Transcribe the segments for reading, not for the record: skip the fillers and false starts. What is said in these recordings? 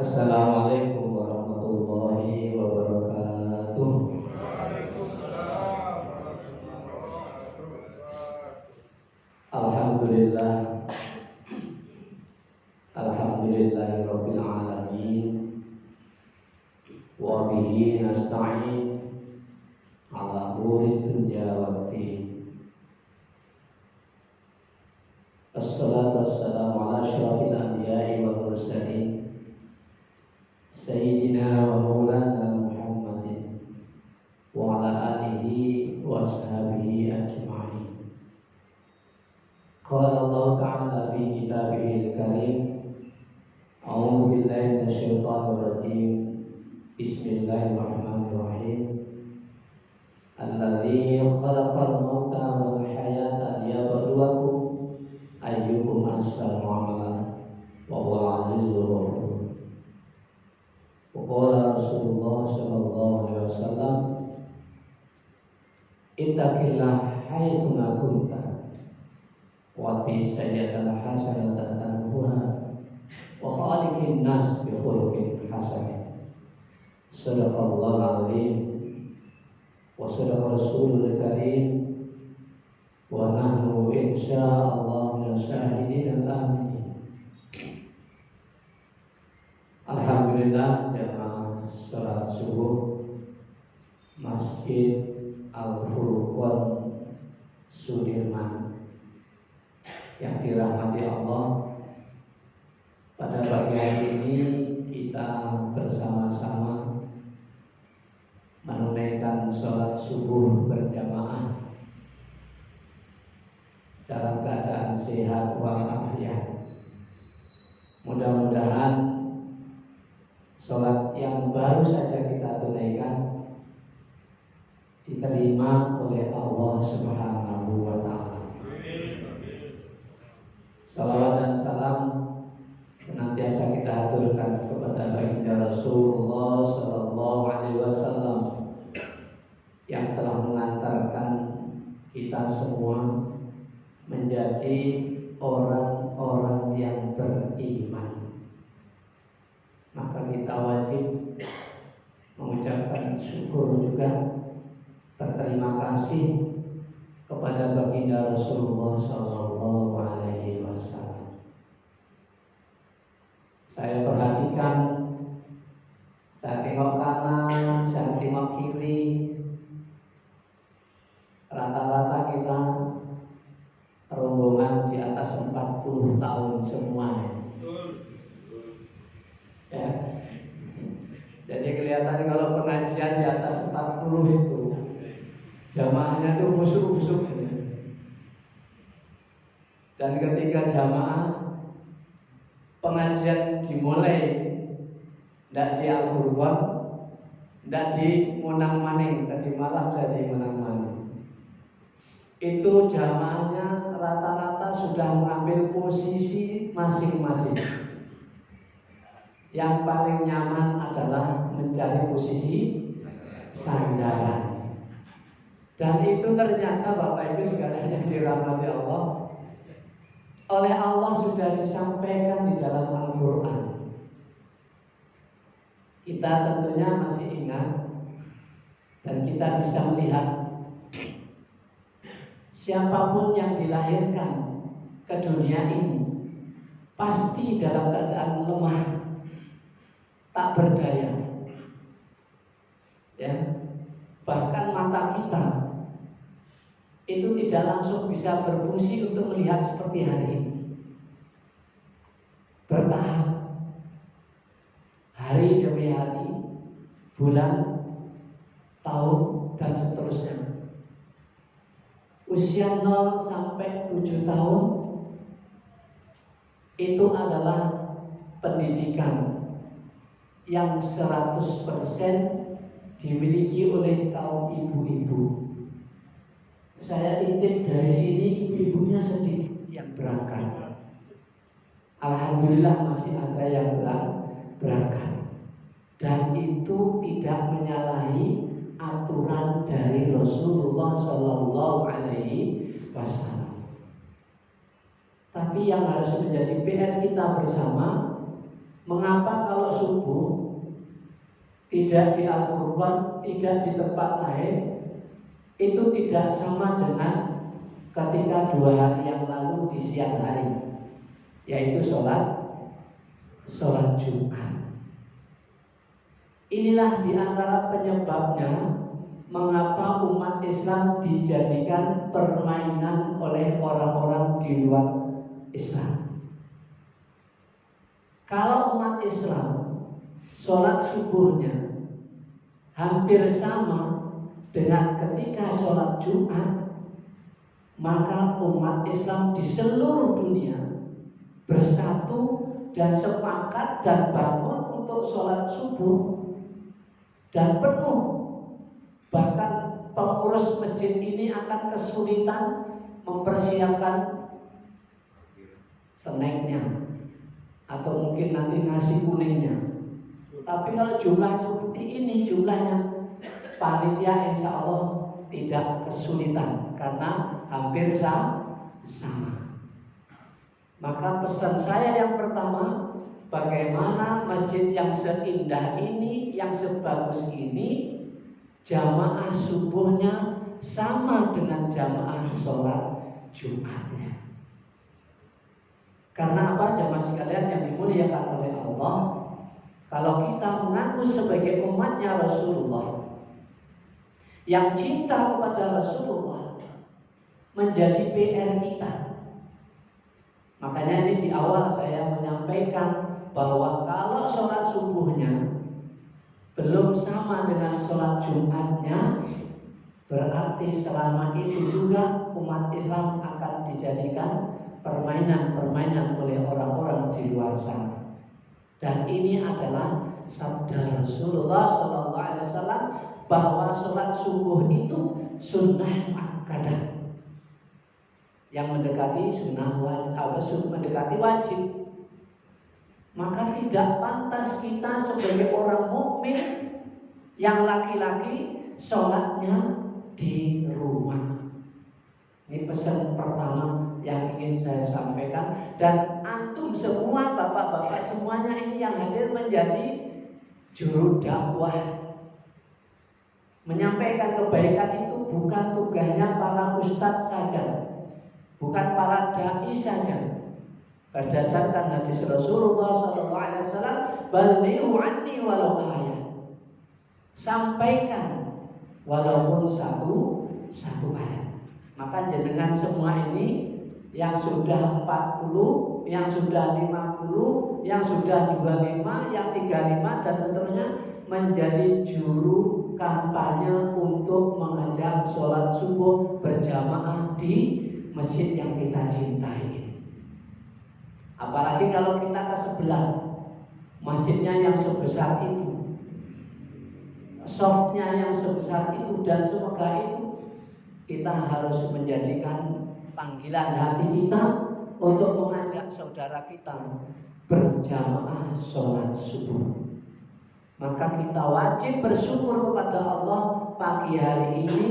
Assalamualaikum warahmatullahi wabarakatuh. Alhamdulillah, alhamdulillahirabbil alamin. Wa bihi nasta'in ala umuri dunya waddin. Assalatu wassalamu ala asyrafil anbiya'i wal mursalin Sayyidina wa maulana Muhammadin wa ala alihi wa ashabihi ajma'in. Qala Allah ta'ala fi kitabihil karim, a'udzu billahi minasyaitonir rajim. Bismillahirrahmanirrahim. Alladzi khalaqal mauta wal hayata liyabluwakum ayyukum ahsanu amala wa huwal azizur ghafur. Qala Rasulullah sallallahu alaihi wasallam, ittaqillah haitsu ma kunta wa bi sayyi'atil hasanatan tanhuha wa khaliqin nas bi khuluqin hasan. Sadaqallahul azim wa sadaqa rasulul karim wa nahnu insyaallah min syahidin al-amin. Alhamdulillah, jamaah salat subuh Masjid Al-Furqan Sudirman yang dirahmati Allah. Pada pagi hari ini kita bersama-sama menunaikan sholat subuh berjamaah dalam keadaan sehat walafiat. Mudah-mudahan sholat yang baru saja kita tunaikan diterima oleh Allah Subhanahu wa Ta'ala. Salawat dan salam senantiasa kita aturkan kepada baginda Rasulullah Sallallahu Alaihi Wasallam yang telah mengantarkan kita semua menjadi orang-orang yang beriman. Maka kita wajib mengucapkan syukur juga, berterima kasih kepada baginda Rasulullah Sallallahu Alaihi Wasallam. Saya perhatikan, saya tengok kanan, saya tengok kiri, rata-rata kita rombongan di atas 40 tahun semua. Ya. Jadi kelihatan kalau pengajian di atas 40 itu jamaahnya tuh busuk-busuk. Dan ketika jamaah pengajian dimulai, tidak di Al-Furqan, tidak di Munang Maning, tadi malam jadi Munang Maning. Itu jamaahnya rata-rata sudah mengambil posisi masing-masing. Yang paling nyaman adalah mencari posisi sandaran. Dan itu ternyata Bapak Ibu sekalian yang dirahmati Allah, oleh Allah sudah disampaikan di dalam Al-Quran. Kita tentunya masih ingat dan kita bisa melihat siapapun yang dilahirkan ke dunia ini pasti dalam keadaan lemah, tak berdaya. Ya, bahkan mata kita itu tidak langsung bisa berfungsi untuk melihat seperti hari ini. Bertahap, hari demi hari, bulan, tahun, dan seterusnya. Usia 0 sampai 7 tahun itu adalah pendidikan yang 100% dimiliki oleh kaum ibu-ibu. Saya intip dari sini, ibu-ibunya sedikit yang berangkat. Alhamdulillah masih ada yang berangkat. Dan itu tidak menyalahi aturan dari Rasulullah Sallallahu Alaihi Wasallam. Tapi yang harus menjadi PR kita bersama Mengapa kalau subuh tidak di Al-Qur'an, tidak di tempat lain, itu tidak sama dengan ketika 2 hari yang lalu di siang hari, yaitu sholat Jumat. Inilah diantara penyebabnya mengapa umat Islam dijadikan permainan oleh orang-orang di luar Islam. Kalau umat Islam sholat subuhnya hampir sama dengan ketika sholat Jumat, maka umat Islam di seluruh dunia bersatu dan sepakat dan bangun untuk sholat subuh dan penuh. Bahkan pengurus masjid ini akan kesulitan mempersiapkan snacknya atau mungkin nanti nasi kuningnya. Tapi kalau jumlah seperti ini jumlahnya, panitia insya Allah tidak kesulitan karena hampir sama. Maka pesan saya yang pertama, bagaimana masjid yang seindah ini, yang sebagus ini, jamaah subuhnya sama dengan jamaah sholat Jumatnya. Karena apa, jamaah sekalian yang dimuliakan oleh Allah, kalau kita mengaku sebagai umatnya Rasulullah, yang cinta kepada Rasulullah, menjadi PR kita. Makanya ini di awal saya menyampaikan bahwa kalau sholat subuhnya belum sama dengan sholat Jumatnya, berarti selama itu juga umat Islam akan dijadikan permainan-permainan oleh orang-orang di luar sana. Dan ini adalah sabda Rasulullah SAW bahwa sholat subuh itu sunnah muakkadah, yang mendekati mendekati wajib. Maka tidak pantas kita sebagai orang mukmin yang laki-laki sholatnya di rumah. Ini pesan pertama yang ingin saya sampaikan. Dan antum semua, bapak-bapak semuanya ini yang hadir menjadi juru dakwah. Menyampaikan kebaikan itu bukan tugasnya para ustadz saja, bukan para dai saja. Berdasarkan hadis Rasulullah SAW, balighu anni walau ayat. Sampaikan walaupun satu ayat. Maka jenengan semua ini yang sudah 40, yang sudah 50, yang sudah 25, yang 35 dan seterusnya, menjadi juru kampanye untuk mengajak sholat subuh berjamaah di masjid yang kita cintai. Apalagi kalau kita ke sebelah masjidnya yang sebesar itu, softnya yang sebesar itu dan semegah itu, kita harus menjadikan panggilan hati kita untuk mengajak saudara kita berjamaah sholat subuh. Maka kita wajib bersyukur kepada Allah, pagi hari ini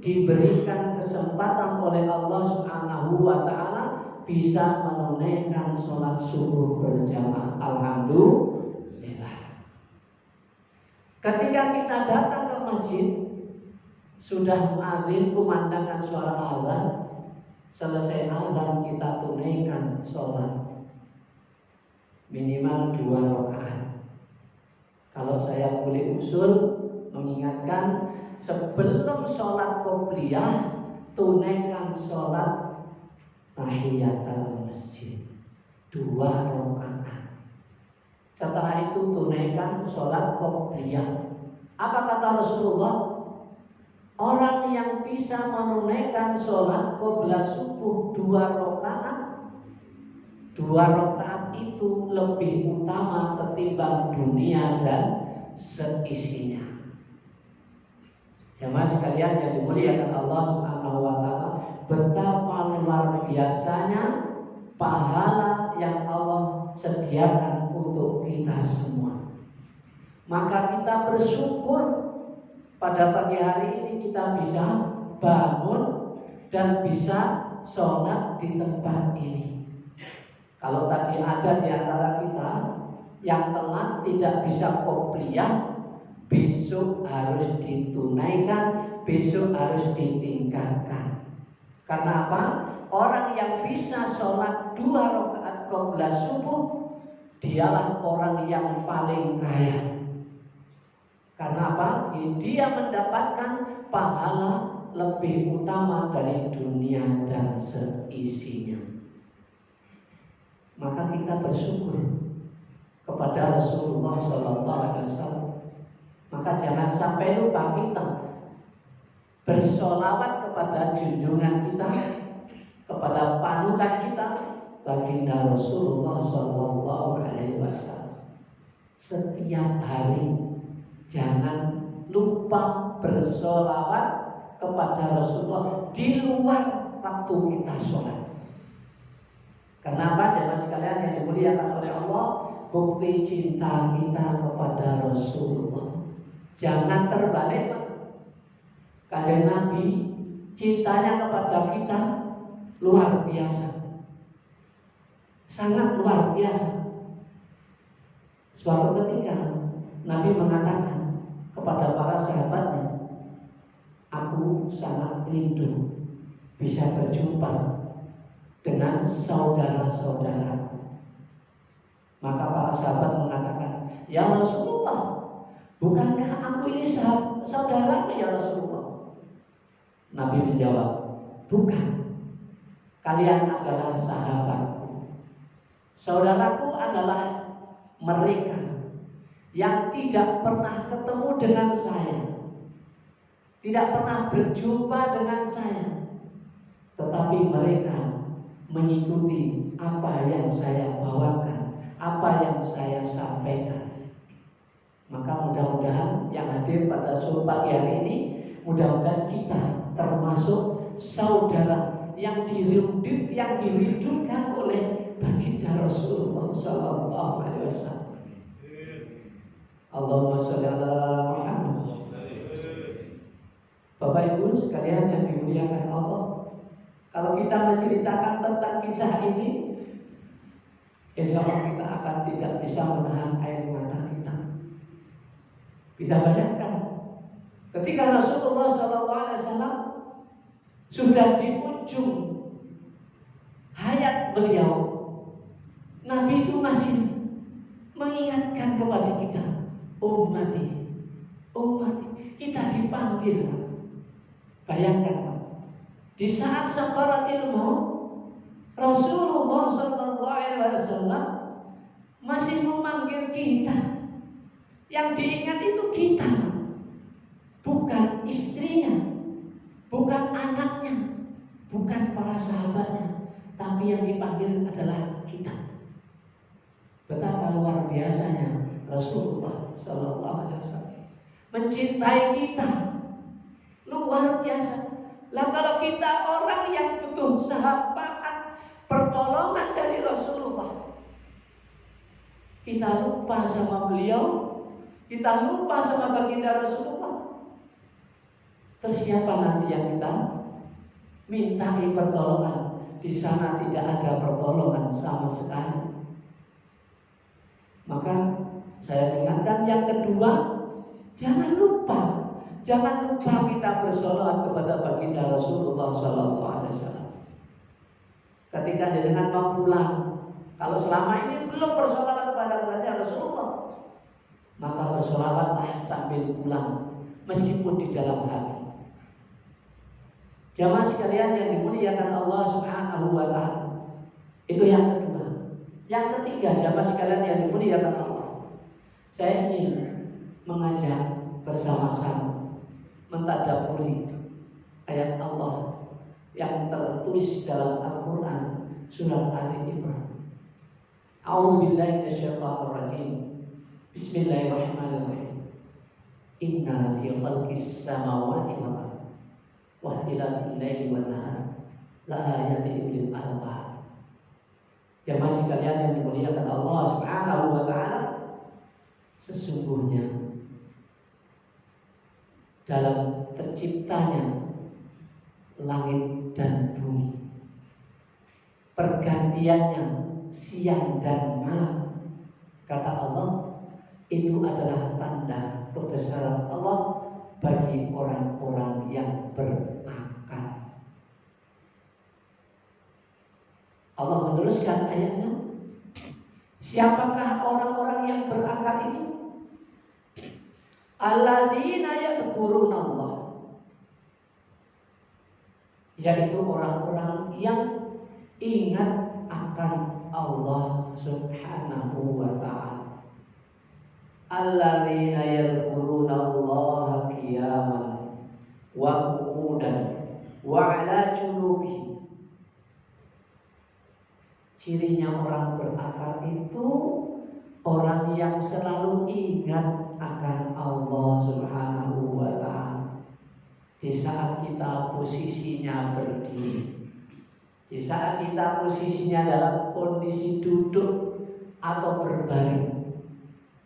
diberikan kesempatan oleh Allah Subhanahu wa Ta'ala bisa menunaikan sholat subuh berjamaah. Alhamdulillah. Ketika kita datang ke masjid, sudah muadzin kumandangkan suara azan, selesai azan kita tunaikan sholat minimal 2 rakaat. Kalau saya boleh usul mengingatkan, sebelum sholat qobliyah tunaikan sholat tahiyatul masjid 2 rakaat. Setelah itu tunaikan sholat qobliyah. Apa kata Rasulullah? Orang yang bisa menunaikan sholat qobliyah subuh 2 rakaat, 2 rakaat itu lebih utama ketimbang dunia dan seisinya. Jamaah sekalian yang dimuliakan Allah Subhanahu wa Ta'ala, betapa luar biasanya pahala yang Allah sediakan untuk kita semua. Maka kita bersyukur pada pagi hari ini kita bisa bangun dan bisa sholat di tempat ini. Kalau tadi ada di antara kita yang telat tidak bisa qobliyah, besok harus ditunaikan, besok harus ditingkatkan. Karena apa? Orang yang bisa sholat 2 rakaat qabla subuh, dialah orang yang paling kaya. Karena apa? Dia mendapatkan pahala lebih utama dari dunia dan seisinya. Maka kita bersyukur kepada Rasulullah SAW. Maka jangan sampai lupa kita bersolawat kepada junjungan kita, kepada panutan kita, baginda Rasulullah SAW. Setiap hari jangan lupa bersolawat kepada Rasulullah di luar waktu kita sholat. Kenapa jemaah sekalian yang dimuliakan oleh Allah? Bukti cinta kita kepada Rasulullah jangan terbalik, Pak. Kanjeng Nabi cintanya kepada kita luar biasa, sangat luar biasa. Suatu ketika Nabi mengatakan kepada para sahabatnya, aku sangat rindu bisa berjumpa dengan saudara-saudara. Maka para sahabat mengatakan, ya Rasulullah, bukankah aku ini saudaramu ya Rasulullah? Nabi menjawab, bukan, kalian adalah sahabatku. Saudaraku adalah mereka yang tidak pernah ketemu dengan saya, tidak pernah berjumpa dengan saya, tetapi mereka mengikuti apa yang saya bawakan, apa yang saya sampaikan. Maka mudah-mudahan yang hadir pada sore pagi hari ini, mudah-mudahan kita termasuk saudara yang dirindukan oleh baginda Rasulullah SAW. Allahumma sholli ala Muhammad. Bapak Ibu sekalian yang dimuliakan Allah, kalau kita menceritakan tentang kisah ini, insya Allah kita akan tidak bisa menahan air mata kita. Bisa bayangkan, ketika Rasulullah SAW sudah di ujung hayat beliau, Nabi itu masih mengingatkan kepada kita, ummati, kita dipanggil. Bayangkan, di saat sakaratil maut, Rasulullah SAW masih memanggil kita. Yang diingat itu kita, bukan istrinya, bukan anaknya, bukan para sahabatnya, tapi yang dipanggil adalah kita. Betapa luar biasanya Rasulullah SAW mencintai kita, luar biasa. Lah kalau kita orang yang butuh syafaat, pertolongan dari Rasulullah, kita lupa sama beliau, kita lupa sama baginda Rasulullah, terus siapa nanti yang kita mintai pertolongan? Di sana tidak ada pertolongan sama sekali. Maka saya ingatkan yang kedua, jangan lupa kita bersolawat kepada baginda Rasulullah SAW. Ketika jenengan mau pulang, kalau selama ini belum bersolawat kepada baginda Rasulullah, maka bersolawatlah sambil pulang, meskipun di dalam hati. Jamaah sekalian yang dimuliakan Allah Subhanahu wa Ta'ala, itu yang kedua. Yang ketiga, jamaah sekalian yang dimuliakan Allah, saya ingin mengajak bersama-sama mentadaburi ayat Allah yang tertulis dalam Al-Quran surat Ali Imran. A'udzubillahi minasyaitonir rajim. Bismillahirrahmanirrahim. Inna fi khalqis samawati wal ardi wa ikhtilafil laili wan nahar la ayatin lil albab. Jamaah sekalian yang dimuliakan Allah Subhanahu wa Ta'ala, sesungguhnya dalam terciptanya langit dan bumi, pergantiannya siang dan malam, Kata Allah, itu adalah tanda kebesaran Allah bagi orang-orang yang berakal. Allah meneruskan ayatnya, siapakah orang-orang yang berakal itu? Alladzina yadhkuruna Allah, yaitu orang-orang yang ingat akan Allah Subhanahu wa ta'ala. Alladzina yadhkuruna Allah qiyaman wa qu'udan wa 'ala junubihim. Cirinya orang berakal itu orang yang selalu ingat akan Allah Subhanahu wa ta'ala. Di saat kita posisinya berdiri, di saat kita posisinya dalam kondisi duduk atau berbaring.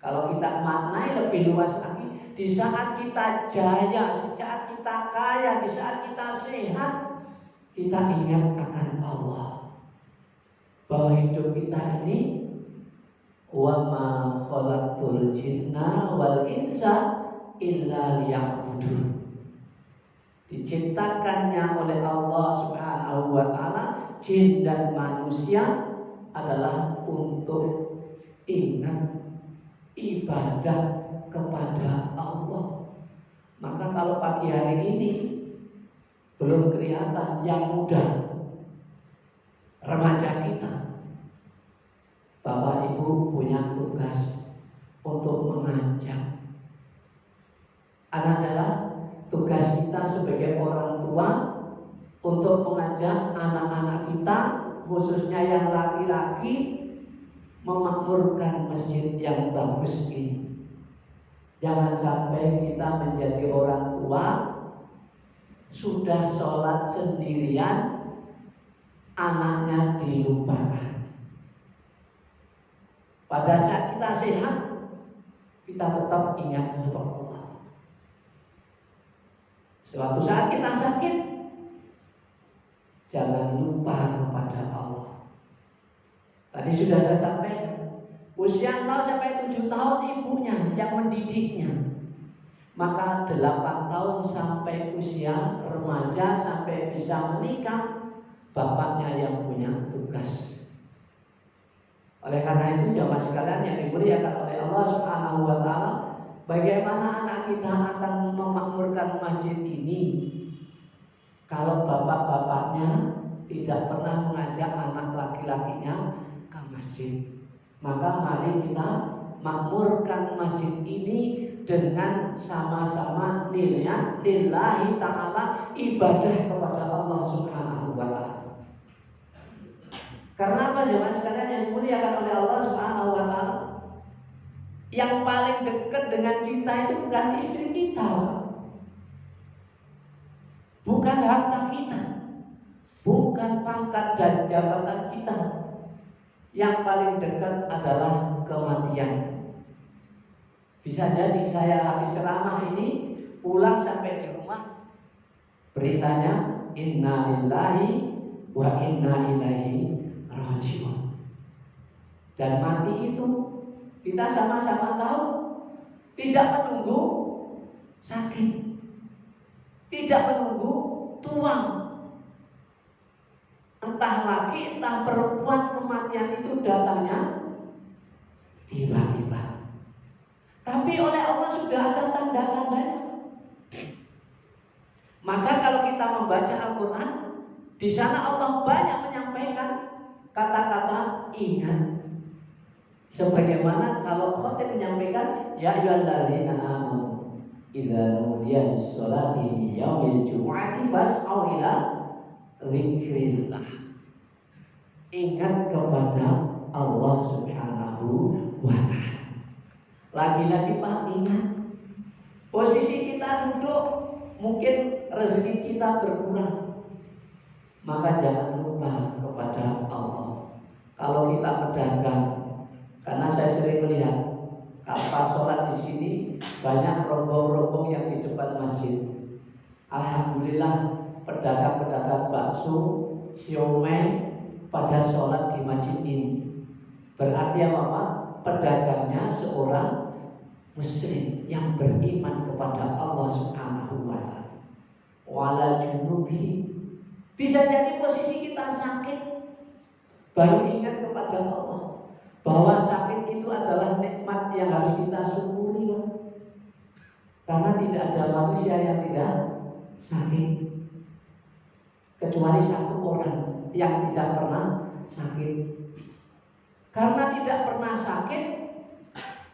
Kalau kita maknai lebih luas lagi, di saat kita jaya, di saat kita kaya, di saat kita sehat, kita ingat akan Allah. Bahwa hidup kita ini, wa ma khalaqtul jinna wal insa illa liya'budun. Diciptakannya oleh Allah Subhanahu wa ta'ala jin dan manusia adalah untuk ingat ibadah kepada Allah. Maka kalau pagi hari ini belum kelihatan yang muda, remaja kita, Bapak Ibu punya tugas untuk mengajak. Adalah tugas kita sebagai orang tua untuk mengajak anak-anak kita, khususnya yang laki-laki, memakmurkan masjid yang bagus ini. Jangan sampai kita menjadi orang tua sudah sholat sendirian, anaknya dilupakan. Pada saat kita sehat, kita tetap ingat kepada Allah. Suatu saat kita sakit, jangan lupa kepada Allah. Tadi sudah saya sampaikan, usia 0 sampai 7 tahun ibunya yang mendidiknya. Maka 8 tahun sampai usia remaja sampai bisa menikah, bapaknya yang punya tugas. Oleh karena itu jamaah sekalian yang dimuliakan oleh Allah Subhanahu wa ta'ala, bagaimana anak kita akan memakmurkan masjid ini kalau bapak-bapaknya tidak pernah mengajak anak laki-lakinya ke masjid? Maka mari kita makmurkan masjid ini dengan sama-sama niat lillahi ta'ala, ibadah kepada Allah Subhanahu wa ta'ala. Karena apa jemaah sekalian yang dimuliakan oleh Allah Subhanahu wa ta'ala? Yang paling dekat dengan kita itu bukan istri kita, bukan harta kita, bukan pangkat dan jabatan kita. Yang paling dekat adalah kematian. Bisa jadi saya habis ceramah ini pulang sampai di rumah, beritanya inna lillahi wa inna ilaihi raji'un. Dan mati itu kita sama-sama tahu tidak menunggu sakit, tidak menunggu tua. Entah laki entah perempuan, kematian itu datangnya tiba-tiba. Tapi oleh Allah sudah ada tanda-tandanya. Maka kalau kita membaca Al-Quran, di sana Allah banyak menyampaikan kata-kata ingat. Sebagaimana kalau khotib menyampaikan, ya ayyuhalladzina amanu idza nudiya lis-sholati min yaumil jumu'ati fas'au ila dzikrillah. Ingat kepada Allah Subhanahu wa ta'ala. Lagi-lagi Pak, ingat posisi kita duduk, mungkin rezeki kita berkurang, maka jangan lupa kepada Allah. Kalau kita pedagang, karena saya sering melihat kapal sholat di sini banyak rombong-rombong yang di depan masjid. Alhamdulillah pedagang-pedagang bakso, siomay pada sholat di masjid ini. Berarti apa Pak? pedagangnya seorang muslim yang beriman kepada Allah Subhanahu wa taala. Wala junubi. Bisa jadi posisi kita sakit, baru ingat kepada Allah bahwa sakit itu adalah nikmat yang harus kita syukuri. Karena tidak ada manusia yang tidak sakit, kecuali satu orang yang tidak pernah sakit. Karena tidak pernah sakit,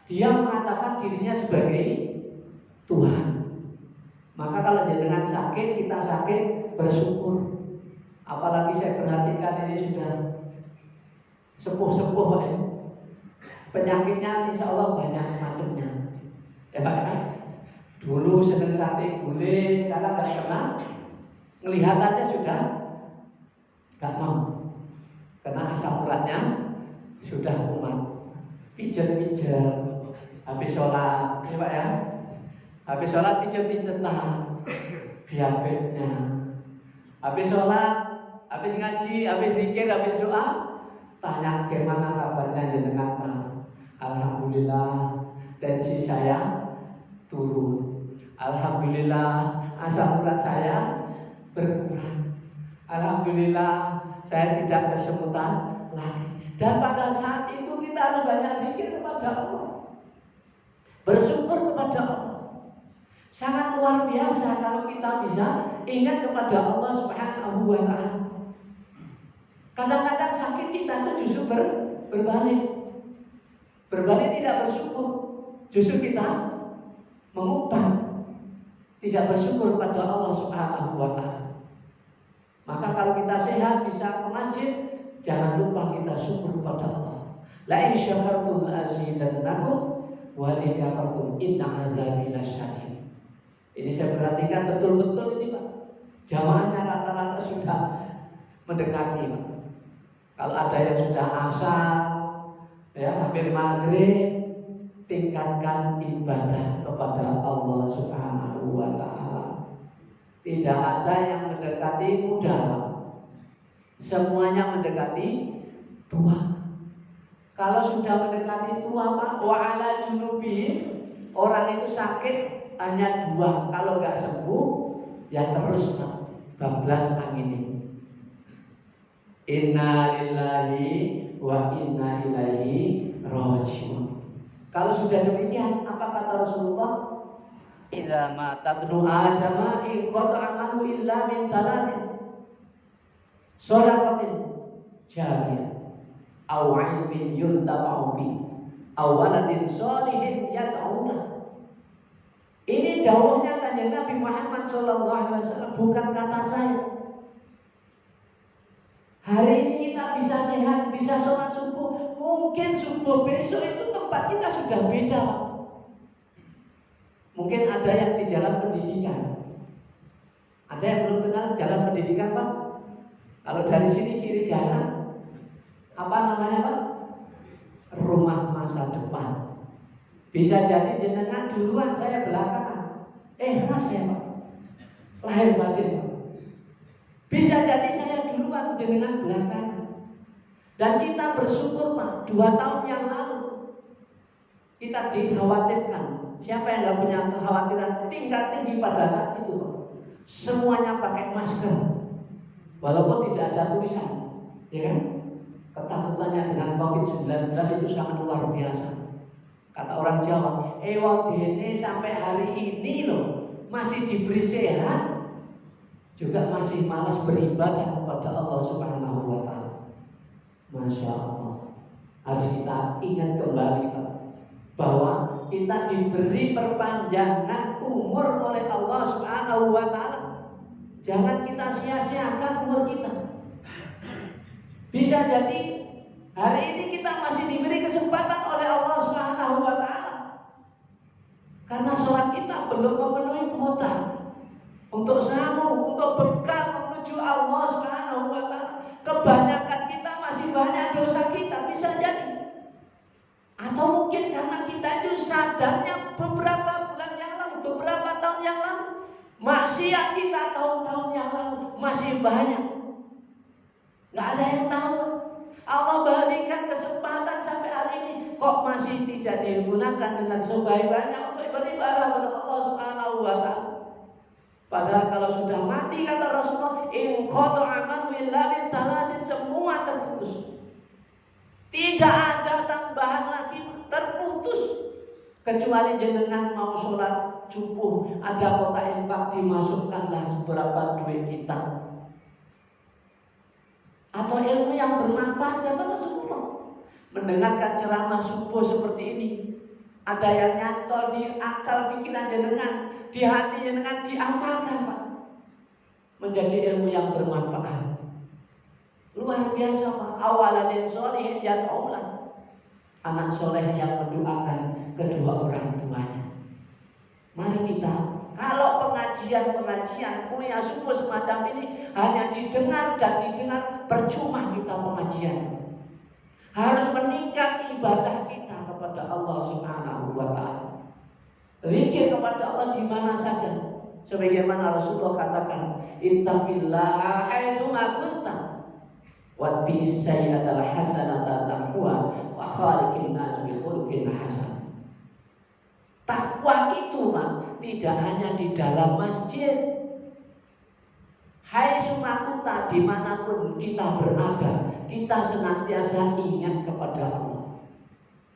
dia mengatakan dirinya sebagai Tuhan. Maka kalau jenengan sakit, kita sakit, bersyukur. Apalagi saya perhatikan ini sudah sepuh-sepuh ya. Penyakitnya insya Allah banyak macamnya. Ya Pak. Dulu sedang sate gulai, sekarang gak pernah. Ngelihat aja sudah gak mau. Karena asam uratnya sudah kumat. Pijat-pijat habis sholat, ya Pak ya. Habis sholat pijat-pijatan diabetesnya. Habis sholat, habis ngaji, habis zikir, habis doa, tanya bagaimana kabarnya jenengan Pak. Alhamdulillah tensi saya turun. Alhamdulillah asam urat saya berkurang. Alhamdulillah saya tidak kesemutan lagi. Dan pada saat itu kita harus banyak zikir kepada Allah, bersyukur kepada Allah. Sangat luar biasa kalau kita bisa ingat kepada Allah Subhanahu wa ta'ala. Kadang-kadang sakit kita itu justru berbalik. Berbalik tidak bersyukur, justru kita mengubah, tidak bersyukur pada Allah Subhanahu wa ta'ala. Maka kalau kita sehat bisa ke masjid, jangan lupa kita syukur kepada Allah. La in syakartum la azidannakum wa in kafartum inna adzabi lasyadid. Ini saya perhatikan betul-betul ini Pak. Jamaahnya rata-rata sudah mendekati Pak. Kalau ada yang sudah asar, ya hampir maghrib, tingkatkan ibadah kepada Allah Subhanahu wa ta'ala. Tidak ada yang mendekati muda, semuanya mendekati tua. Kalau sudah mendekati tua Pak, wa'ala junubi, orang itu sakit hanya dua, kalau nggak sembuh ya terus Pak, bablas angin ini. Inna lillahi wa inna ilaihi rajiun. Kalau sudah demikian, apa kata Rasulullah? Idza mata ibnu Adam inqata amalu illa min talatin. Shadaqatin jariyah, aw 'ilmin yuntafa'u bi, aw waladin shalihin yad'una. Ini dawuhnya Kanjeng Nabi Muhammad SAW, bukan kata saya. Hari ini kita bisa sehat, bisa sholat subuh. Mungkin subuh besok itu tempat kita sudah beda. Mungkin ada yang di jalan pendidikan. Ada yang belum kenal jalan pendidikan Pak? Kalau dari sini kiri jalan, apa namanya Pak? Rumah masa depan. Bisa jadi jenengan duluan, saya belakangan. Khas ya Pak, lahir batin Pak. Bisa jadi saya duluan, jenengan belakangan. Dan kita bersyukur Pak, 2 tahun yang lalu kita dikhawatirkan. Siapa yang gak punya kekhawatiran tingkat tinggi pada saat itu Pak? Semuanya pakai masker, walaupun tidak ada tulisan, ya kan? Ketakutannya dengan COVID-19 itu sangat luar biasa. Kata orang Jawa, ini sampai hari ini loh masih diberi sehat, juga masih malas beribadah kepada Allah Subhanahu wa ta'ala. Masya Allah. Harus kita ingat kembali Pak, bahwa kita diberi perpanjangan umur oleh Allah Subhanahu wa ta'ala. Jangan kita sia-siakan umur kita. Bisa jadi hari ini kita masih diberi kesempatan oleh Allah Subhanahu wa ta'ala. Karena sholat kita belum memenuhi kuota untuk sahur, untuk bekal menuju Allah Subhanahu wa ta'ala. Kebanyakan kita masih banyak dosa kita, bisa jadi. Atau mungkin karena kita itu sadarnya beberapa bulan yang lalu, beberapa tahun yang lalu, maksiat kita tahun-tahun yang lalu masih banyak. Gak ada yang tahu. Allah berikan kesempatan sampai hari ini kok masih tidak digunakan dengan sebaik-baiknya untuk beribadah kepada Allah Subhanahu wa taala. Padahal kalau sudah mati kata Rasulullah, in qata'a amalu illa min thalasin, semua terputus. Tidak ada tambahan lagi, terputus. Kecuali jenengan mau sholat subuh, ada kotak infak, dimasukkanlah seberapa duit kita. Atau ilmu yang bermanfaat kata Rasulullah. Mendengarkan ceramah subuh seperti ini, ada yang nyantol di akal pikiran jenengan, di hati jenengan, diamalkan Pak, menjadi ilmu yang bermanfaat. Luar biasa Pak. Awaladin soleh yad'ulah, anak soleh yang mendoakan kedua orang tuanya. Mari kita, kalau pengajian kuliah subuh semacam ini hanya didengar dan didengar, percuma kita pengajian. Harus meningkat ibadah kita kepada Allah Subhanahu wa taala. Zikir kepada Allah di mana saja. Sebagaimana Rasulullah katakan, ittaqillaha haitsu ma kunta wa bi'is sayyi'atal hasanata tamhuha wa khaliqin nas bi khuluqin hasan. Takwa itu Pak, tidak hanya di dalam masjid. Hai sumakunta, dimanapun kita berada, kita senantiasa ingat kepada Allah.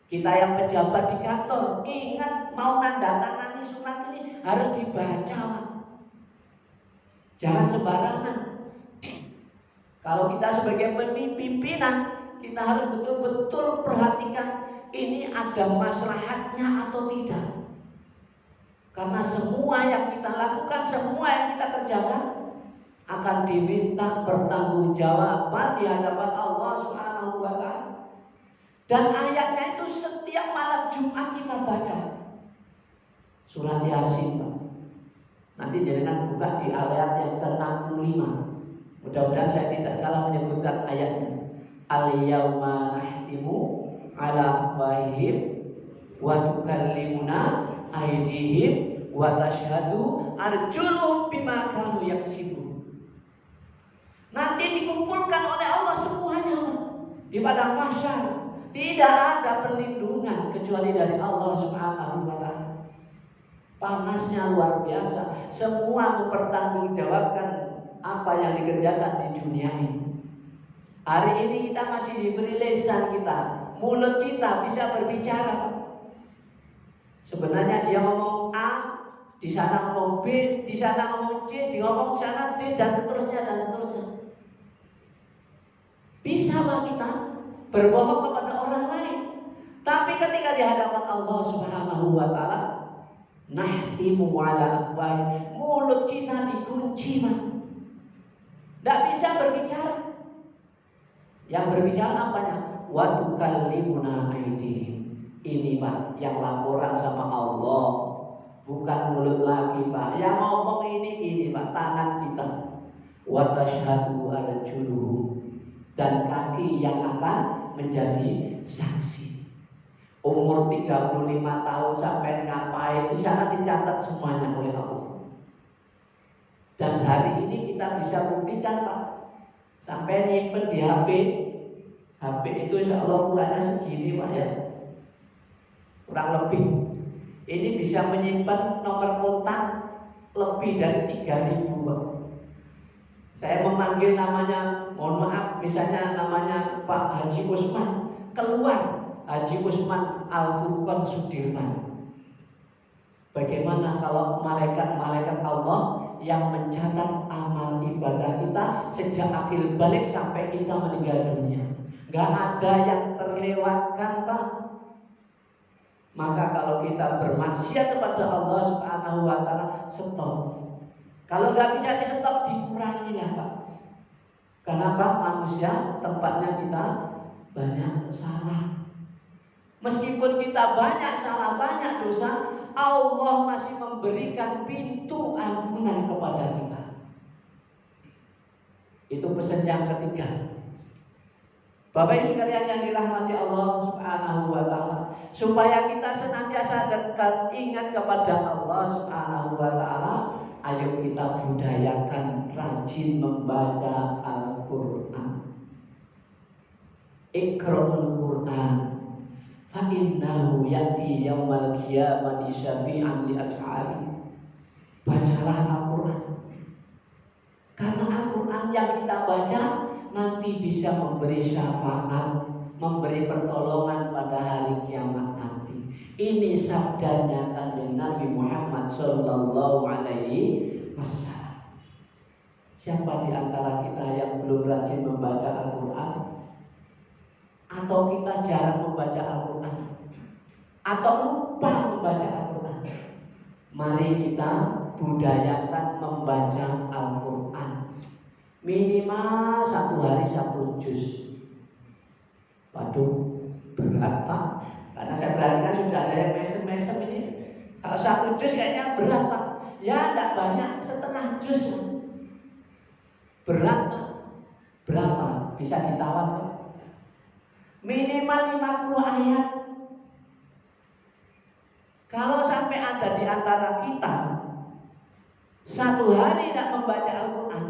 Kita yang pejabat di kantor, ingat mau nandatangani surat ini harus dibaca Pak. Jangan sembarangan. Kalau kita sebagai pimpinan, kita harus betul-betul perhatikan ini ada maslahatnya atau tidak. Karena semua yang kita lakukan, semua yang kita kerjakan akan diminta pertanggungjawaban di hadapan Allah Subhanahu wa taala. Dan ayatnya itu setiap malam Jumat kita baca. Surat Yasin. Nanti jangan buka di ayat yang ke-65. Mudah-mudahan saya tidak salah menyebutkan ayatnya. Al-yauma nahtimu ala afwahihim wa tukallimuna aydihim wa tashhadu arjuluhum bima kanu yaksibun. Nanti dikumpulkan oleh Allah semuanya di padang mahsyar. Tidak ada perlindungan kecuali dari Allah Subhanahu wa taala. Panasnya luar biasa. Semua mempertanggungjawabkan apa yang dikerjakan di dunia ini. Hari ini kita masih diberi lisan kita, mulut kita bisa berbicara. Sebenarnya dia ngomong A, di sana ngomong B, di sana ngomong C, di ngomong sana D, dan seterusnya dan seterusnya. Bisa Pak kita berbohong kepada orang lain, tapi ketika di hadapan Allah Subhanahu wa taala, nahtimu ala afwahihim, mulut kita dikunci Pak. Tidak bisa berbicara. Yang berbicara apanya? Wa tukallimuna aydihim. Ini Pak, yang laporan sama Allah, bukan mulut lagi Pak. Yang ngomong ini Pak, tangan kita. Wa tashhadu arjuluhum, dan kaki yang akan menjadi saksi. Umur 35 tahun sampai ngapain, di sana dicatat semuanya oleh Allah. Dan hari ini kita bisa buktikan Pak, sampai nyimpen di HP itu insya Allah ukurannya segini Pak ya, kurang lebih. Ini bisa menyimpan nomor kontak lebih dari 3.000 Pak. Saya memanggil namanya, mohon maaf, misalnya namanya Pak Haji Usman, keluar Haji Usman Al-Furqan Sudirman. Bagaimana kalau malaikat-malaikat Allah yang mencatat amal ibadah kita sejak akhir balik sampai kita meninggal dunia? Gak ada yang terlewatkan Pak. Maka kalau kita bermaksiat kepada Allah Subhanahu wa taala, stop. Kalau gak bisa di stop, dikurangi lah Pak. Kenapa? Manusia tempatnya kita banyak salah. Meskipun kita banyak salah, banyak dosa, Allah masih memberikan pintu ampunan kepada kita. Itu pesan yang ketiga. Bapak Ibu sekalian yang dirahmati Allah Subhanahu wa taala, supaya kita senantiasa dekat ingat kepada Allah Subhanahu wa taala, ayo kita budayakan rajin membaca Al-Qur'an. Iqra'ul Qur'an fa innahu ya'ti yaumal qiyamati syafi'an li ashabi. Bacalah Al-Qur'an. Karena Al-Qur'an yang kita baca nanti bisa memberi syafaat, memberi pertolongan pada hari kiamat nanti. Ini sabdanya Kanjeng Nabi Muhammad sallallahu alaihi wasallam. Siapa di antara kita yang belum rajin membaca Al-Qur'an? Atau kita jarang membaca Al-Qur'an? Atau lupa membaca Al-Qur'an? Mari kita budayakan membaca Al-Qur'an. Minimal 1 hari 1 juz. Waduh, berat Pak. Karena saya perhatikan sudah ada yang mesem-mesem ini. Kalau 1 juz kayaknya berat Pak. Ya tidak banyak, setengah juz. Berat Pak. Berapa? Bisa ditawar Pak? Minimal 50 ayat. Kalau sampai ada di antara kita 1 hari tidak membaca Al-Quran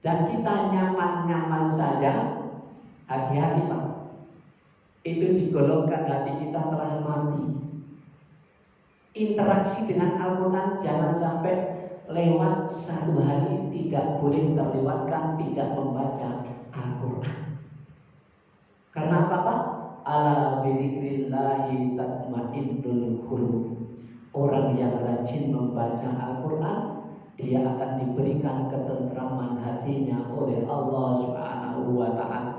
dan kita nyaman-nyaman saja, hati-hati Pak. Itu digolongkan hati kita telah mati. Interaksi dengan Al-Quran jangan sampai lewat 1 hari, tidak boleh terlewatkan tidak membaca Al-Quran. Karena apa Pak? Ala bidzikrillahi tatmainnul qulub. Orang yang rajin membaca Al-Quran, dia akan diberikan ketentraman hatinya oleh Allah Subhanahu wa ta'ala.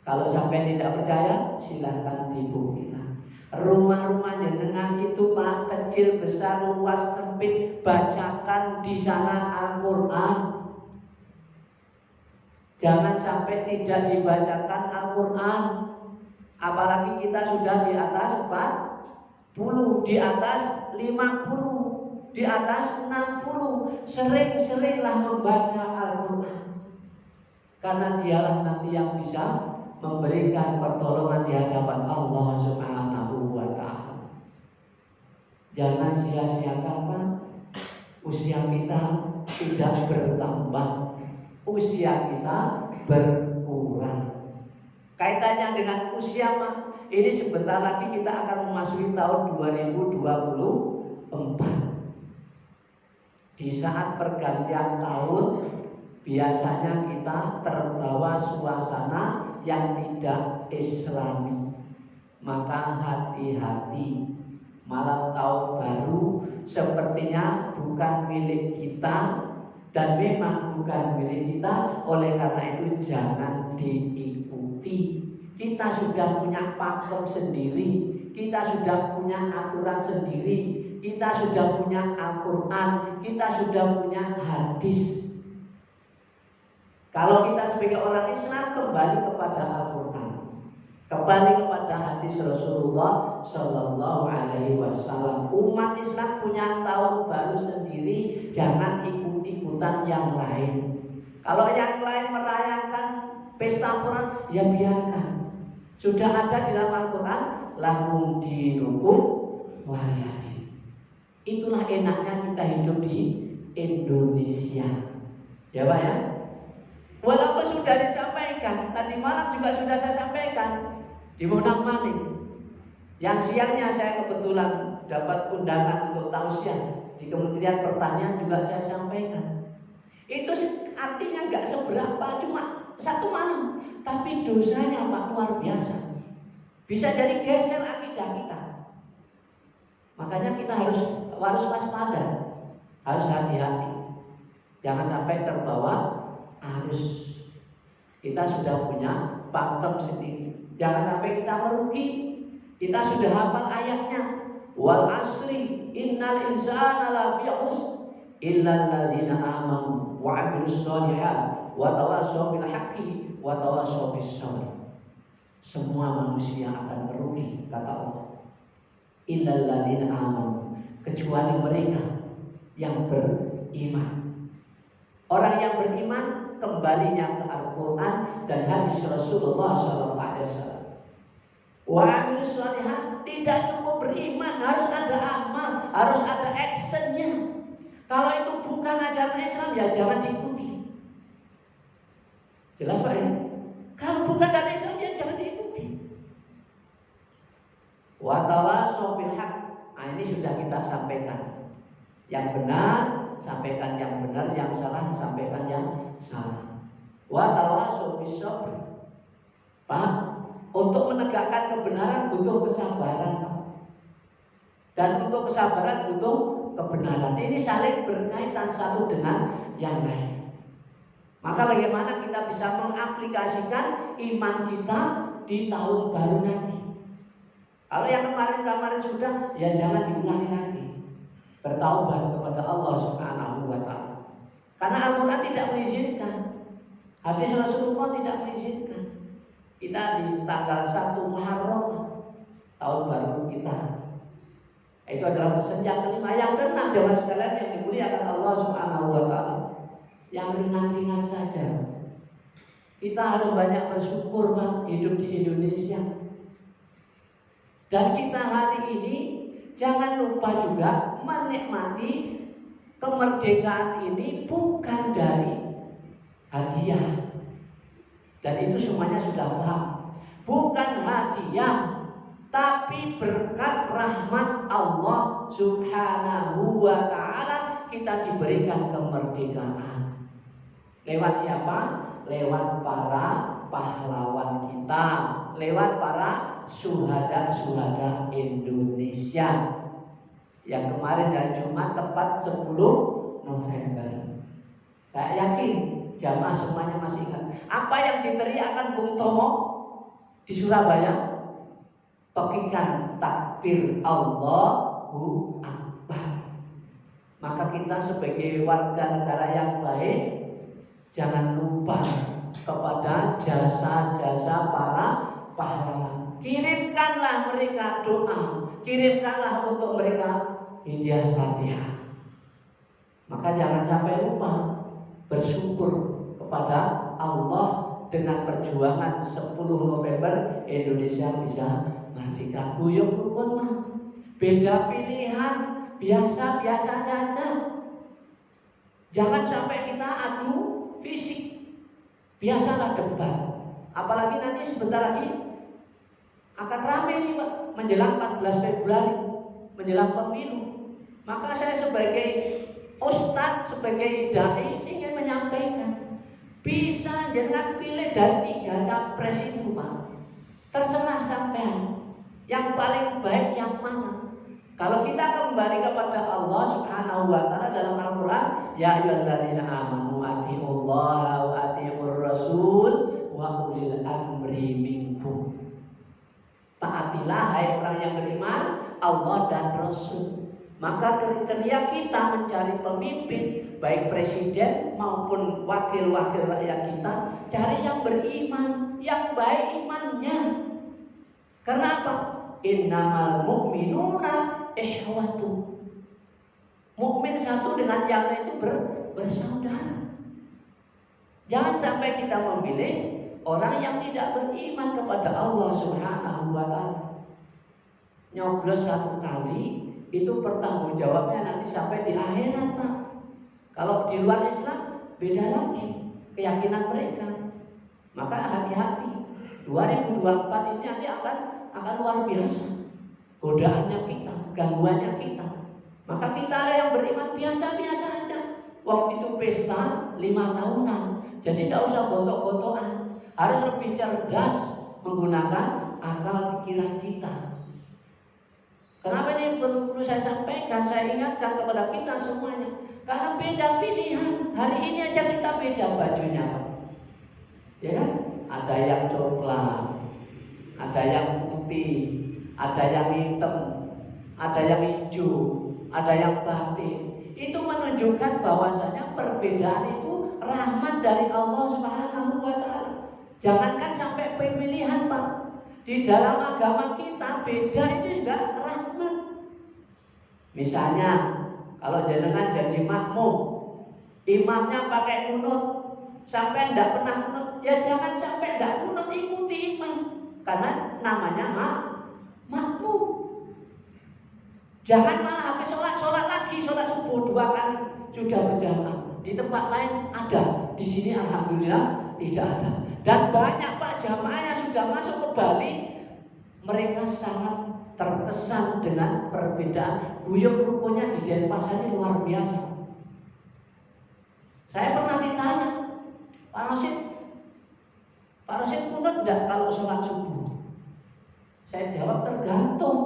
Kalau sampai tidak percaya, silahkan dibuktikan. Rumah-rumah jenengan itu Pak, kecil, besar, luas, sempit, bacakan di sana Al-Quran. Jangan sampai tidak dibacakan Al-Quran. Apalagi kita sudah di atas 40, di atas 50, di atas 60. Sering-seringlah membaca Al-Quran. Karena dialah nanti yang bisa memberikan pertolongan di hadapan Allah Subhanahu wa ta'ala. Jangan sia-siakan Pak. Usia kita tidak bertambah, usia kita berkurang. Kaitannya dengan usia Pak, ini sebentar lagi kita akan memasuki tahun 2024. Di saat pergantian tahun, biasanya kita terbawa suasana yang tidak Islami. Maka hati-hati, malam tahun baru sepertinya bukan milik kita dan memang bukan milik kita. Oleh karena itu jangan diikuti. Kita sudah punya pakem sendiri, kita sudah punya aturan sendiri, kita sudah punya Al-Quran, kita sudah punya hadis. Kalau kita sebagai orang Islam kembali kepada Al-Quran, kembali kepada hadis Rasulullah Sallallahu Alaihi Wasallam. Umat Islam punya tahun baru sendiri, jangan ikut-ikutan yang lain. Kalau yang lain merayakan pesta Quran, ya biarkan. Sudah ada di dalam Al-Quran, lakum dinukum waliyadin. Itulah enaknya kita hidup di Indonesia, ya Pak ya. Walaupun sudah disampaikan, tadi malam juga sudah saya sampaikan di Monang Maning. Yang siangnya saya kebetulan dapat undangan untuk tausiah di Kementerian Pertanian juga saya sampaikan. Itu artinya nggak seberapa, cuma 1 malam, tapi dosanya Pak luar biasa. Bisa jadi geser akidah kita. Makanya kita harus waspada, harus hati-hati. Jangan sampai terbawa arus. Kita sudah punya pakem sendiri. Jangan sampai kita merugi. Kita sudah hafal ayatnya. Wal asri innal insana lafi khusr illa alladziina aamanu wa 'amilus shalihat wa tawassaw bil haqqi wa tawassaw bis sabr. Semua manusia akan merugi, kata Allah. Illa alladziina aamanu, kecuali mereka yang beriman. Orang yang beriman kembalinya ke Al-Quran dan hadis Rasulullah SAW. Wa amilus shalihat, tidak cukup beriman, harus ada amal, harus ada actionnya. Kalau itu bukan ajaran Islam, ya jangan diikuti. Jelas Pak ya? Kalau bukan dari Islam ya jangan diikuti. Wa tawasau bil haq. Nah, ini sudah kita sampaikan. Yang benar sampaikan yang benar, yang salah sampaikan yang salah. Wa tawasau bis sabr. Pak, untuk menegakkan kebenaran butuh kesabaran, Pak. Dan untuk kesabaran butuh kebenaran. Ini saling berkaitan satu dengan yang lain. Maka bagaimana kita bisa mengaplikasikan iman kita di tahun baru nanti? Kalau yang kemarin-kemarin sudah, ya jangan diulangi lagi. Bertaubat kepada Allah Subhanahu wa Ta'ala. Karena Al-Quran tidak mengizinkan, hadis Rasulullah tidak mengizinkan. Kita di tanggal 1 Muharram tahun baru kita. Itu adalah pesan yang kelima. Yang keenam jemaah sekalian yang dimuliakan Allah Subhanahu wa Ta'ala, yang ringan-ringan saja. Kita harus banyak bersyukur, Pak, hidup di Indonesia. Dan kita hari ini jangan lupa juga menikmati kemerdekaan ini bukan dari hadiah. Dan itu semuanya sudah paham. Bukan hadiah, tapi berkat rahmat Allah Subhanahu wa Ta'ala kita diberikan kemerdekaan. Lewat siapa? Lewat para pahlawan kita, lewat para syuhada Indonesia. Yang kemarin hari Jumat tepat 10 November. Saya yakin jamaah semuanya masih ingat apa yang diteriakkan Bung Tomo di Surabaya. Pekikan takbir Allahu Akbar. Maka kita sebagai warga negara yang baik jangan lupa kepada jasa-jasa para pahlawan. Kirimkanlah mereka doa, kirimkanlah untuk mereka hadiah Fatihah. Maka jangan sampai lupa bersyukur kepada Allah dengan perjuangan 10 November Indonesia bisa merdeka. Guyub rukun mah beda pilihan, biasa-biasa saja. Jangan sampai kita adu fisik. Biasalah debat. Apalagi nanti sebentar lagi akan ramai nih, Pak, menjelang 14 Februari, menjelang pemilu. Maka saya sebagai ustadz, sebagai dai ingin menyampaikan, bisa jangan pilih dari 3 capres itu, Pak. Terserah sampean. Yang paling baik yang mana? Kalau kita kembali kepada Allah Subhanahu wa Ta'ala dalam Al-Quran, ya ayyuhalladzina amanu atiiullaha wa atiiur rasul wa ulil amri minkum. Taatilah hai orang yang beriman, Allah dan Rasul. Maka kriteria kita mencari pemimpin, baik presiden maupun wakil-wakil rakyat kita, cari yang beriman, yang baik imannya. Karena apa? Innamal mu'minuna ikhwatu. Mukmin satu dengan yang lain itu bersaudara. Jangan sampai kita memilih orang yang tidak beriman kepada Allah Subhanahu wa Ta'ala. Nyoblos 1 kali itu pertanggungjawabnya nanti sampai di akhirat, Pak. Kalau di luar Islam beda lagi keyakinan mereka. Maka hati-hati. 2024 ini nanti akan luar biasa. Godaannya kita, gangguannya kita. Maka kita ada yang beriman biasa-biasa aja. Waktu itu pesta 5 tahunan. Jadi tidak usah gontok-gontokan. Harus lebih cerdas menggunakan akal pikiran kita. Kenapa ini perlu saya sampaikan, saya ingatkan kepada kita semuanya. Karena beda pilihan. Hari ini aja kita beda bajunya, Pak. Ya kan? Ada yang coklat, ada yang putih, ada yang hitam, ada yang hijau, ada yang batik. Itu menunjukkan bahwasanya perbedaan itu rahmat dari Allah Subhanahu wa Ta'ala. Jangankan sampai pemilihan, Pak. Di dalam agama kita beda ini juga rahmat. Misalnya kalau jenengan jadi makmum, imamnya pakai kunut, sampai tidak pernah kunut, ya jangan sampai tidak kunut, ikuti imam. Karena namanya makmum. Jangan malah habis sholat lagi, sholat subuh 2 kali sudah berjamaah. Di tempat lain ada, di sini alhamdulillah tidak ada. Dan banyak Pak jamaah yang sudah masuk ke Bali, mereka sangat terkesan dengan perbedaan guyub rukunnya di Denpasar ini luar biasa. Saya pernah ditanya, Pak Rosid kunut enggak kalau sholat subuh? Saya jawab tergantung.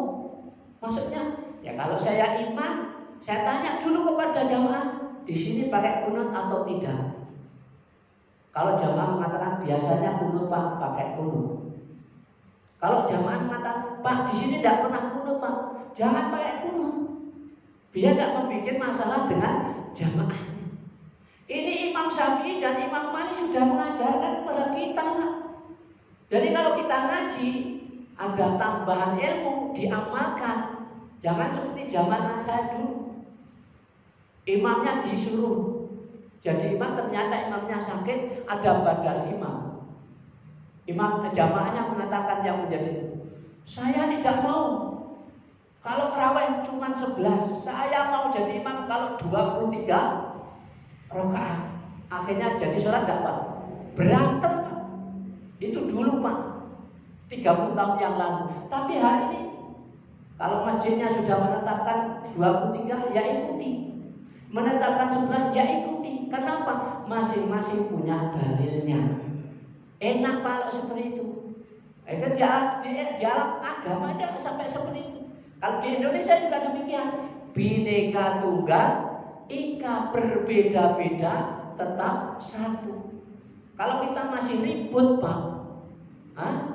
Maksudnya, ya kalau saya imam, saya tanya dulu kepada jamaah, di sini pakai kunut atau tidak? Kalau jamaah mengatakan biasanya kunut Pak, pakai kunut. Kalau jamaah mengatakan, Pak di sini tidak pernah kunut Pak, jangan pakai kunut, biar tidak membuat masalah dengan jamaah. Ini Imam Syafi'i dan Imam Malik sudah mengajarkan kepada kita Pak. Jadi kalau kita ngaji, ada tambahan ilmu, diamalkan. Jangan seperti zaman saya dulu, imamnya disuruh jadi imam, ternyata imamnya sakit, ada badal imam. Imam jamaahnya mengatakan yang menjadi, saya tidak mau. Kalau tarawih cuma 11, saya mau jadi imam kalau 23 rakaat. Akhirnya jadi sholat enggak Pak? Berantem Pak. Itu dulu Pak, 30 tahun yang lalu. Tapi hari ini kalau masjidnya sudah menetapkan 23, ya ikuti. Menetapkan 11, ya ikuti. Kenapa? Masing-masing punya dalilnya. Enak Pak kalau seperti itu. Itu di alam agama aja sampai seperti itu. Kalau di Indonesia juga demikian. Bineka Tunggal Ika, berbeda-beda tetap satu. Kalau kita masih ribut Pak,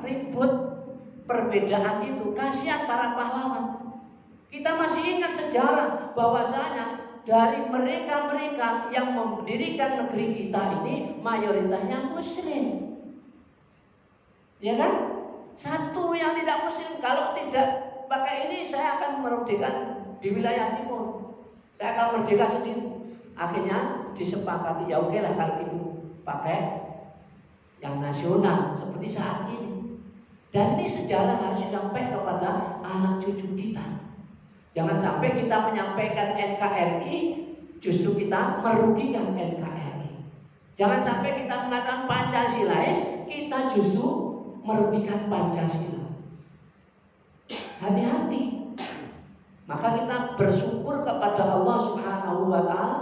ribut perbedaan itu, kasihan para pahlawan. Kita masih ingat sejarah bahwasanya dari mereka-mereka yang mendirikan negeri kita ini mayoritasnya muslim. Ya kan? Satu yang tidak muslim, kalau tidak pakai ini saya akan merdeka di wilayah timur. Saya akan merdeka sendiri. Akhirnya disepakati, ya oke lah kalau itu pakai yang nasional seperti saat ini. Dan ini sejarah harus sampai kepada anak cucu kita. Jangan sampai kita menyampaikan NKRI, justru kita merugikan NKRI. Jangan sampai kita mengatakan Pancasilais, kita justru merugikan Pancasila. Hati-hati. Maka kita bersyukur kepada Allah Subhanahu wa Ta'ala,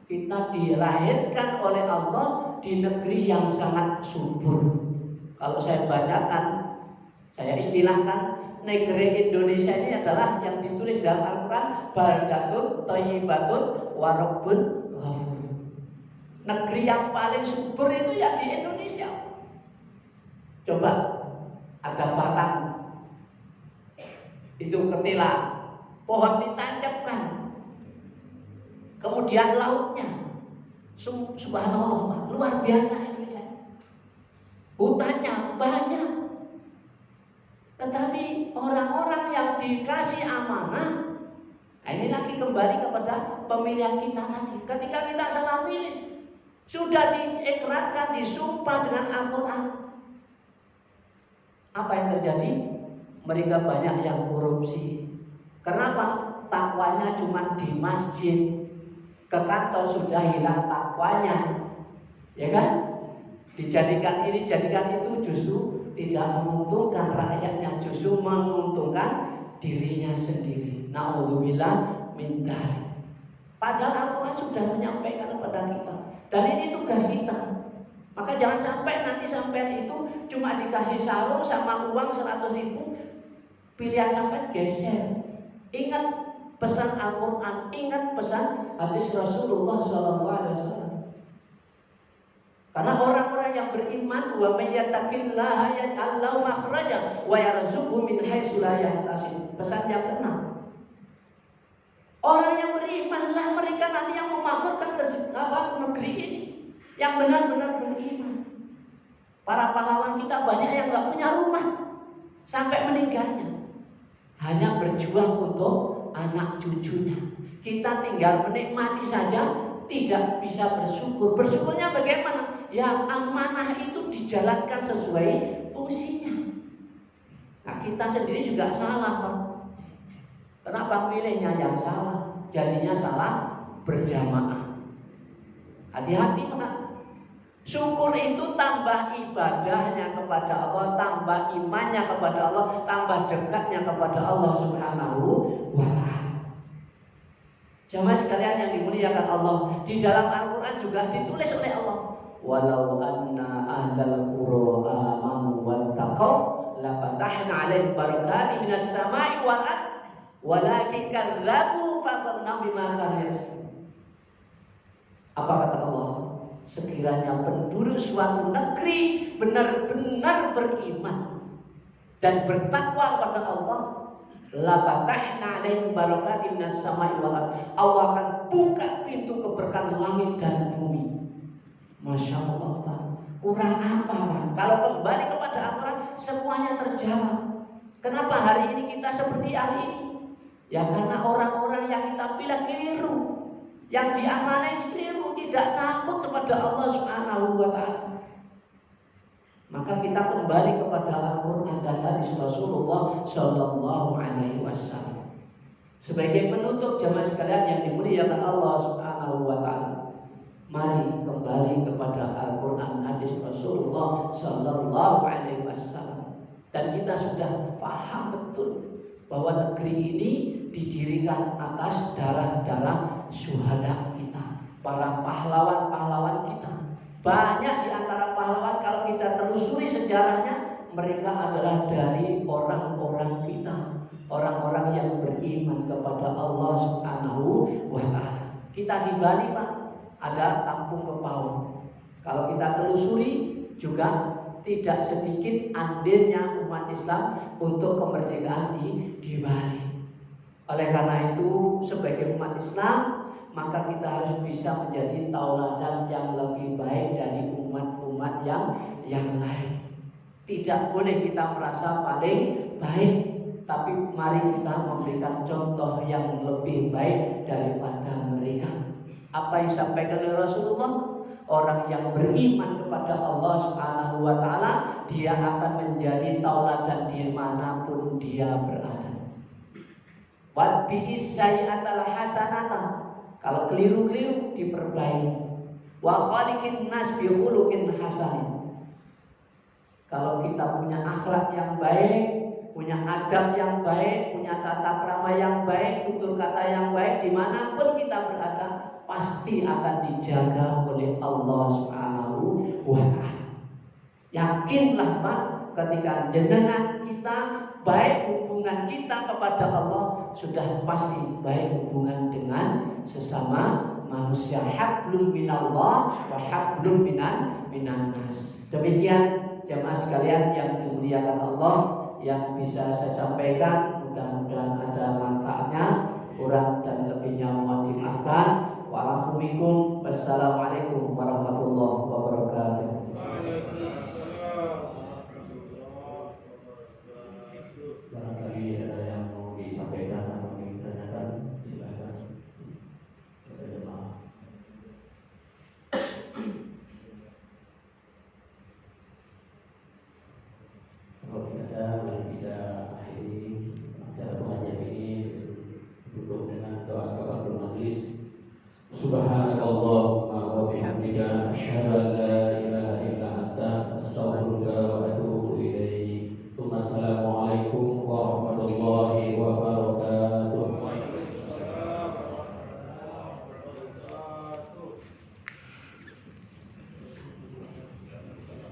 kita dilahirkan oleh Allah di negeri yang sangat subur. Kalau saya bacakan, saya istilahkan, negeri Indonesia ini adalah yang ditulis dalam Al-Quran, baldatun thayyibatun wa rabbun ghafur. Negeri yang paling subur itu ya di Indonesia. Coba ada batang, itu ketela, pohon ditancapkan, kemudian lautnya, subhanallah, luar biasa Indonesia. Hutannya banyak. Tetapi orang-orang yang dikasih amanah, ini lagi kembali kepada pemilihan kita tadi. Ketika kita salah pilih, sudah diikrarkan, disumpah dengan Al-Quran, apa yang terjadi? Mereka banyak yang korupsi. Kenapa? Takwanya cuma di masjid, ke kantor sudah hilang takwanya, ya kan? Dijadikan ini, jadikan itu, justru tidak menguntungkan rakyatnya, justru menguntungkan dirinya sendiri. Na'udzubillah min dzalik. Padahal Al-Quran sudah menyampaikan kepada kita, dan ini tugas kita. Maka jangan sampai nanti sampai itu cuma dikasih sarung sama uang 100.000, pilihan sampai geser. Ingat pesan Al-Quran, ingat pesan hadis Rasulullah SAW. Karena orang-orang yang beriman, wa may yattaqillaha yaj'al lahu makhraja wa yarzuqhu min haitsu la yahtasib. Pesan yang ke-6. Orang yang beriman lah mereka nanti yang memakmurkan negeri ini, yang benar-benar beriman. Para pahlawan kita banyak yang nggak punya rumah sampai meninggalnya, hanya berjuang untuk anak cucunya. Kita tinggal menikmati saja, tidak bisa bersyukur. Bersyukurnya bagaimana? Ya amanah itu dijalankan sesuai fungsinya. Nah kita sendiri juga salah Pak. Kenapa milihnya yang salah? Jadinya salah berjamaah. Hati-hati Pak. Syukur itu tambah ibadahnya kepada Allah, tambah imannya kepada Allah, tambah dekatnya kepada Allah Subhanahu wa ta'ala. Jamaah sekalian yang dimuliakan Allah, di dalam Al-Quran juga ditulis oleh Allah, walau anna ahlal qura amanu wattaqau la fatahna 'alaihim barakatin minas sama'i wal ardh walakin kadzabu fatanna bima kanu yaksibun. Apa kata Allah? Sekiranya penduduk suatu negeri benar-benar beriman dan bertakwa kepada Allah, la fatahna 'alaihim barakatin minas sama'i wal ardh. Allah akan buka pintu keberkahan langit dan bumi. Masya Allah, Pak. Kurang apa, Pak? Kalau kembali kepada Al-Quran, semuanya terjawab. Kenapa hari ini kita seperti hari ini? Ya karena orang-orang yang kita pilih keliru, yang diamanai keliru, tidak takut kepada Allah Subhanahu wa ta'ala. Maka kita kembali kepada Al-Quran dan hadis Rasulullah Sallallahu Alaihi Wasallam. Sebagai penutup jamaah sekalian yang dimuliakan Allah Subhanahu wa ta'ala, mari kembali kepada Al-Quran hadis Rasulullah Sallallahu Alaihi Wasallam. Dan kita sudah paham betul bahwa negeri ini didirikan atas darah-darah syuhada kita, para pahlawan-pahlawan kita. Banyak di antara pahlawan kalau kita telusuri sejarahnya, mereka adalah dari orang-orang kita, orang-orang yang beriman kepada Allah Subhanahu wa ta'ala. Kita di Bali, Pak, ada Kampung Kepaun. Kalau kita telusuri juga tidak sedikit andilnya umat Islam untuk kemerdekaan di Bali. Oleh karena itu, sebagai umat Islam, maka kita harus bisa menjadi tauladan yang lebih baik dari umat-umat yang lain. Tidak boleh kita merasa paling baik, tapi mari kita memberikan contoh yang lebih baik daripada mereka. Apa yang disampaikan oleh Rasulullah? Orang yang beriman kepada Allah Subhanahu wa ta'ala, dia akan menjadi tauladan dimanapun dia berada. Wadbi'is sayyi'atal hasanata, kalau keliru-keliru diperbaiki. Wa khaliqin nas bi khuluqin hasanin. Kalau kita punya akhlak yang baik, punya adab yang baik, punya tata krama yang baik, tutur kata yang baik, dimanapun kita berada, pasti akan dijaga oleh Allah Subhanahu wa ta'ala. Yakinlah, Pak, ketika jenengan kita baik hubungan kita kepada Allah, sudah pasti baik hubungan dengan sesama manusia. Hablum minallah wa hablum minan nas. Demikian jamaah sekalian yang dimuliakan Allah yang bisa saya sampaikan, mudah-mudahan ada manfaatnya. Kurang dan lebihnya mohon dimaafkan. Wassalamualaikum warahmatullahi